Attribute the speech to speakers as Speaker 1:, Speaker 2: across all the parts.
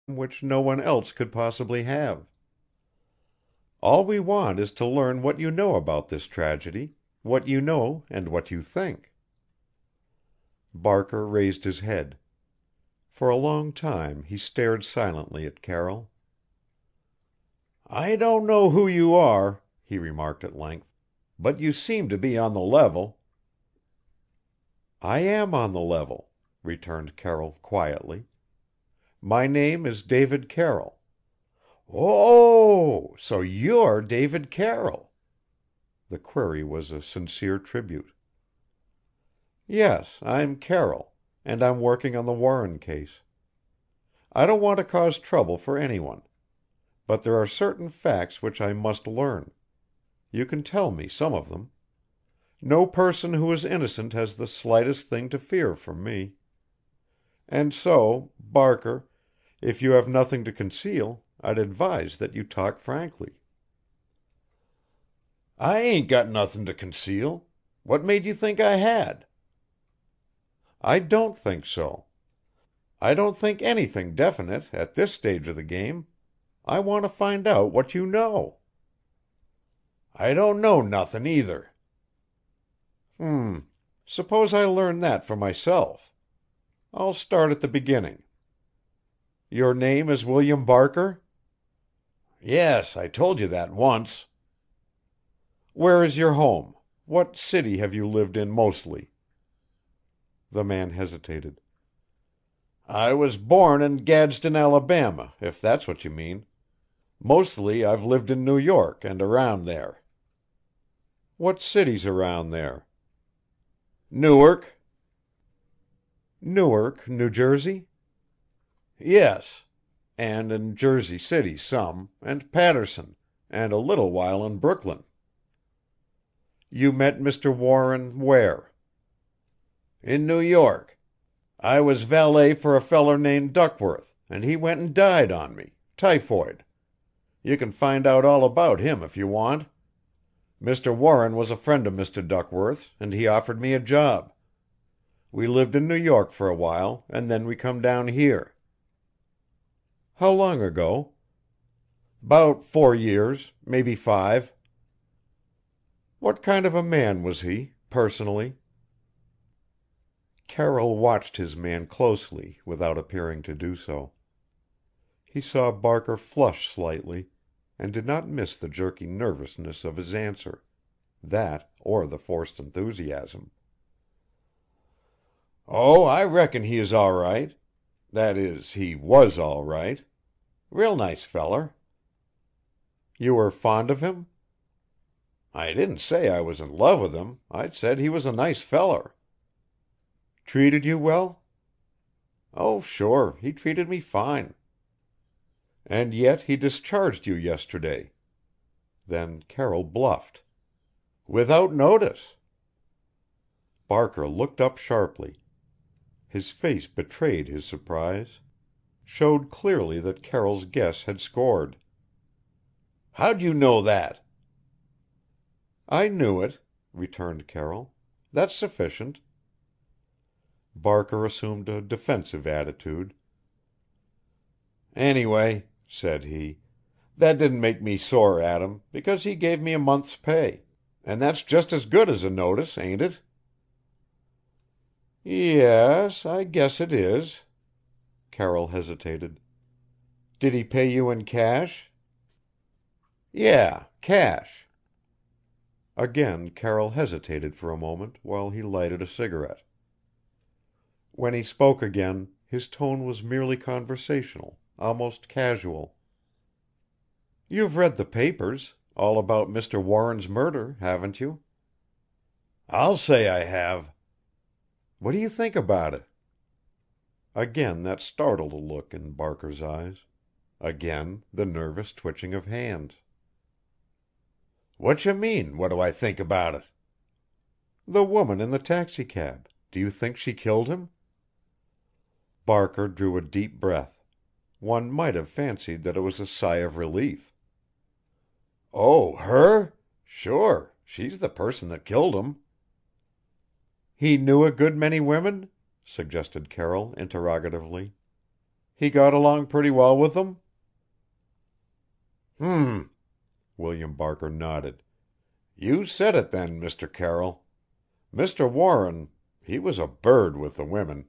Speaker 1: which no one else could possibly have. All we want is to learn what you know about this tragedy, what you know and what you think." Barker raised his head. For a long time he stared silently at Carroll. "I don't know who you are," he remarked at length, "but you seem to be on the level." "I am on the level," returned Carroll quietly. "My name is David Carroll." "Oh, so you're David Carroll?" The query was a sincere tribute. "Yes, I'm Carroll, and I'm working on the Warren case. I don't want to cause trouble for anyone. But there are certain facts which I must learn. You can tell me some of them. No person who is innocent has the slightest thing to fear from me. And so, Barker, if you have nothing to conceal, I'd advise that you talk frankly." "I ain't got nothin' to conceal. What made you think I had?" "I don't think so. I don't think anything definite, at this stage of the game. I want to find out what you know." "I don't know nothin' either." Suppose I learn that for myself. I'll start at the beginning. Your name is William Barker?" "Yes, I told you that once." "Where is your home? What city have you lived in mostly?" The man hesitated. "I was born in Gadsden, Alabama, if that's what you mean. Mostly I've lived in New York and around there." "What cities around there?" "Newark." "Newark, New Jersey?" "Yes. And in Jersey City some, and Paterson, and a little while in Brooklyn." "You met Mr. Warren where?" "In New York. I was valet for a feller named Duckworth, and he went and died on me typhoid. You can find out all about him if you want. Mr. Warren was a friend of Mr. Duckworth's, and he offered me a job. We lived in New York for a while, and then we come down here." "How long ago?" "'Bout 4 years, maybe 5." "What kind of a man was he, personally?" Carroll watched his man closely without appearing to do so. He saw Barker flush slightly, and did not miss the jerky nervousness of his answer, that or the forced enthusiasm. "Oh, I reckon he is all right. That is, he was all right. Real nice feller." "You were fond of him?" "I didn't say I was in love with him. I said he was a nice feller." "Treated you well?" "Oh, sure, he treated me fine." "And yet he discharged you yesterday." Then Carroll bluffed. "Without notice." Barker looked up sharply. His face betrayed his surprise, showed clearly that Carroll's guess had scored. "How'd you know that?" "I knew it," returned Carroll. "That's sufficient." Barker assumed a defensive attitude. "Anyway," said he, "that didn't make me sore at him, because he gave me a month's pay. And that's just as good as a notice, ain't it?" "Yes, I guess it is." Carroll hesitated. "Did he pay you in cash?" "Yeah, cash." Again Carroll hesitated for a moment while he lighted a cigarette. When he spoke again, his tone was merely conversational, almost casual. "You've read the papers all about Mr. Warren's murder, haven't you?" "I'll say I have." "What do you think about it?" Again that startled look in Barker's eyes. Again the nervous twitching of hands. "Whatcha mean, what do I think about it?" "The woman in the taxicab. Do you think she killed him?" Barker drew a deep breath. One might have fancied that it was a sigh of relief. "Oh, her? Sure, she's the person that killed him." "He knew a good many women?" suggested Carroll interrogatively. He got along pretty well with them?" "H'm." William Barker nodded. "You said it then, Mr. Carroll. Mr. Warren, he was a bird with the women."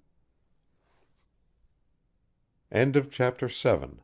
Speaker 1: Chapter 8.